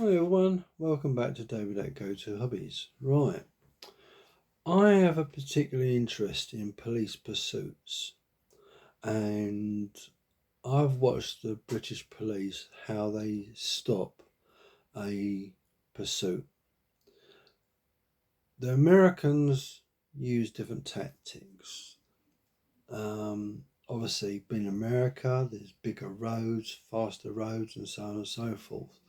Hi everyone, welcome back to David at Go To Hobbies. Right, I have a particular interest in police pursuits, and I've watched the British police how they stop a pursuit. The Americans use different tactics. Obviously, being America, there's bigger roads, faster roads, and so on and so forth.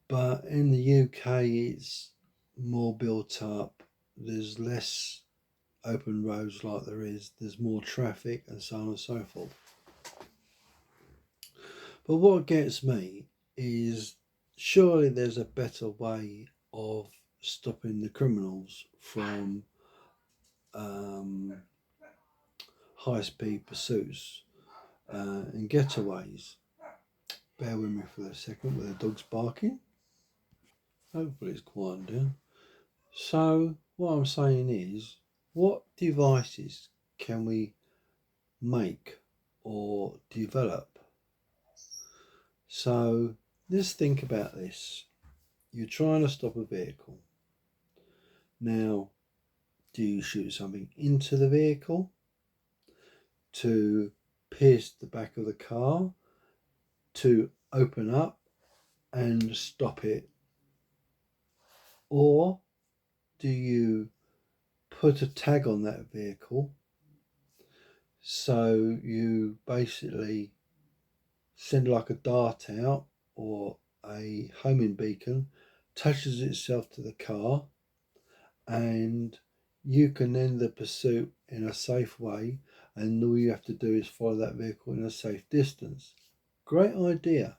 But in the UK, it's more built up. There's less open roads like there's more traffic and so on and so forth. But what gets me is surely there's a better way of stopping the criminals from um, high speed pursuits and getaways. Bear with me for a second with the dog's barking. Hopefully it's quiet down. So what I'm saying is, what devices can we make or develop? So let's think about this. You're trying to stop a vehicle. Now, do you shoot something into the vehicle to pierce the back of the car, to open up and stop it? Or do you put a tag on that vehicle so you basically send like a dart out or a homing beacon, touches itself to the car, and you can end the pursuit in a safe way, and all you have to do is follow that vehicle in a safe distance. Great idea.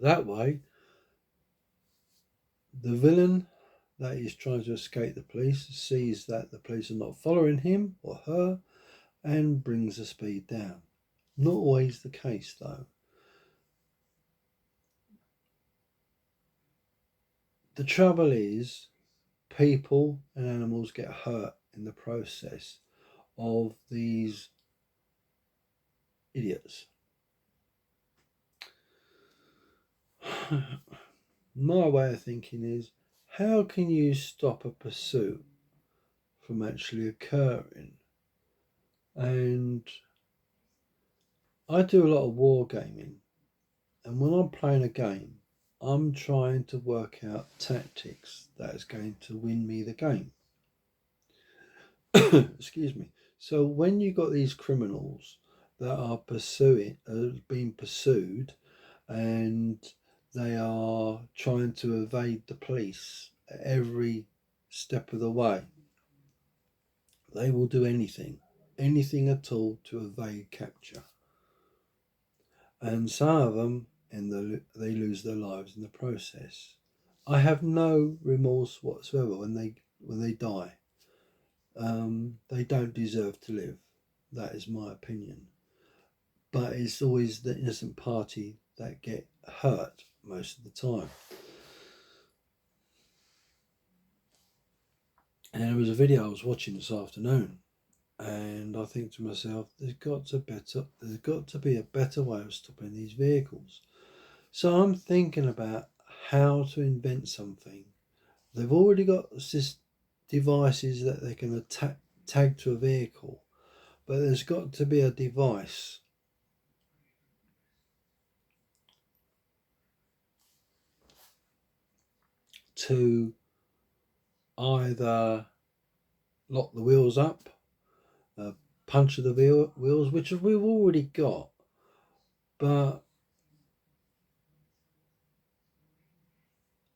That way, the villain that is trying to escape the police sees that the police are not following him or her and brings the speed down. Not always the case though. The trouble is, people and animals get hurt in the process of these idiots. My way of thinking is, how can you stop a pursuit from actually occurring? And I do a lot of wargaming, and when I'm playing a game, I'm trying to work out tactics that is going to win me the game. Excuse me. So when you got these criminals that are being pursued, and they are trying to evade the police at every step of the way, they will do anything at all to evade capture. And some of them, they lose their lives in the process. I have no remorse whatsoever when they die. They don't deserve to live. That is my opinion. But it's always the innocent party that get hurt most of the time. And there was a video I was watching this afternoon, and I think to myself, there's got to be a better way of stopping these vehicles. So I'm thinking about how to invent something. They've already got devices that they can tag to a vehicle, but there's got to be a device to either lock the wheels up, puncture the wheels, which we've already got, but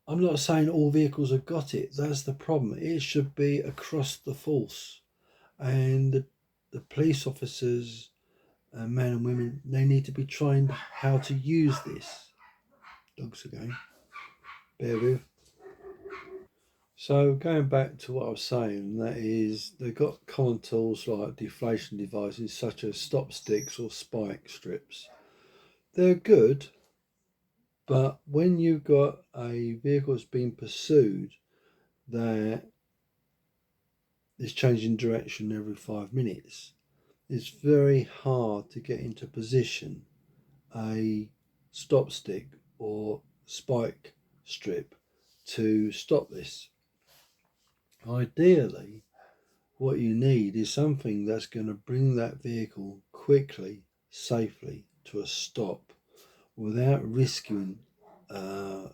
I'm not saying all vehicles have got it. That's the problem. It should be across the force, and the police officers, men and women, they need to be trained how to use this. Dogs again. Bear with. So going back to what I was saying, that is, they've got common tools like deflation devices such as stop sticks or spike strips. They're good, but when you've got a vehicle that's being pursued that is changing direction every 5 minutes, it's very hard to get into position a stop stick or spike strip to stop this. Ideally, what you need is something that's going to bring that vehicle quickly, safely to a stop without risking um,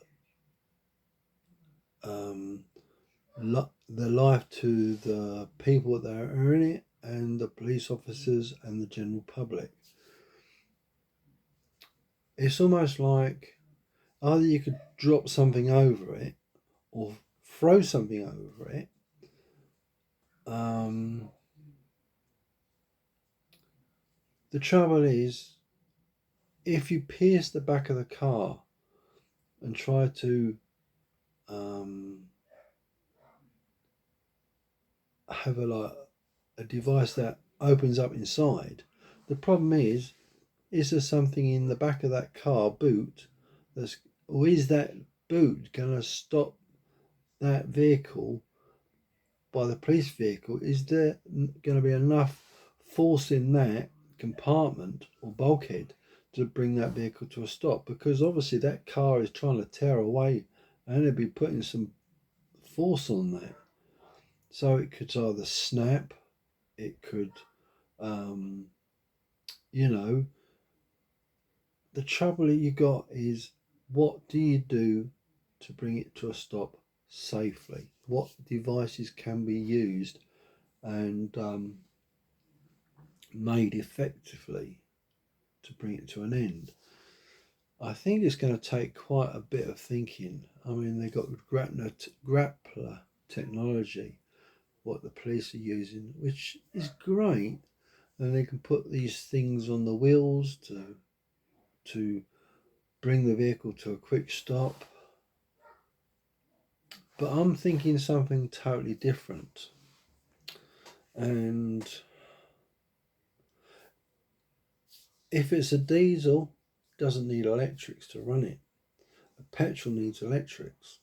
the life to the people that are in it and the police officers and the general public. It's almost like either you could drop something over it or throw something over it. The trouble is, if you pierce the back of the car and try to have a device that opens up inside, the problem is there something in the back of that car boot or is that boot going to stop that vehicle by the police vehicle? Is there going to be enough force in that compartment or bulkhead to bring that vehicle to a stop? Because obviously that car is trying to tear away and it'll be putting some force on that. So it could either snap, it could, the trouble that you got is, what do you do to bring it to a stop safely? What devices can be used and made effectively to bring it to an end? I think it's going to take quite a bit of thinking. I mean, they've got grappler technology, what the police are using, which is great, and they can put these things on the wheels to bring the vehicle to a quick stop. But I'm thinking something totally different. And if it's a diesel, it doesn't need electrics to run it. A petrol needs electrics.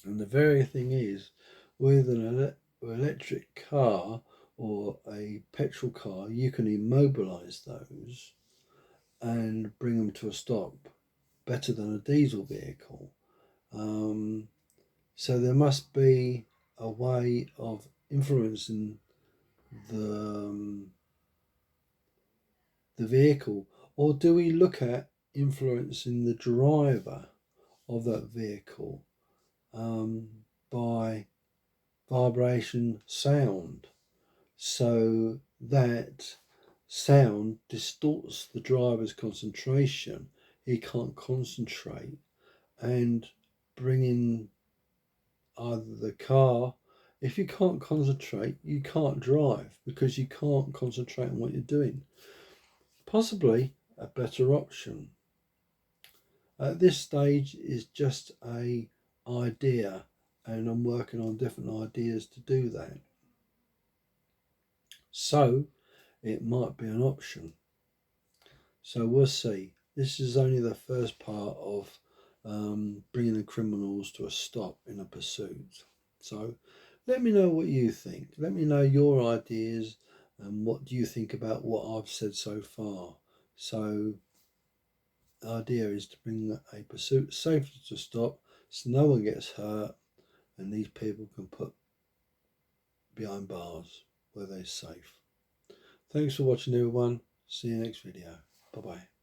And the very thing is, with an electric car or a petrol car, you can immobilize those and bring them to a stop better than a diesel vehicle. So there must be a way of influencing the vehicle, or do we look at influencing the driver of that vehicle by vibration sound, so that sound distorts the driver's concentration, he can't concentrate, and bringing either the car, if you can't concentrate you can't drive because you can't concentrate on what you're doing. Possibly a better option at this stage is just a idea, and I'm working on different ideas to do that, so it might be an option. So we'll see. This is only the first part of bringing the criminals to a stop in a pursuit. So let me know what you think. Let me know your ideas and what do you think about what I've said so far. So the idea is to bring a pursuit safely to stop so no one gets hurt and these people can put behind bars where they're safe. Thanks for watching everyone. See you next video. Bye bye.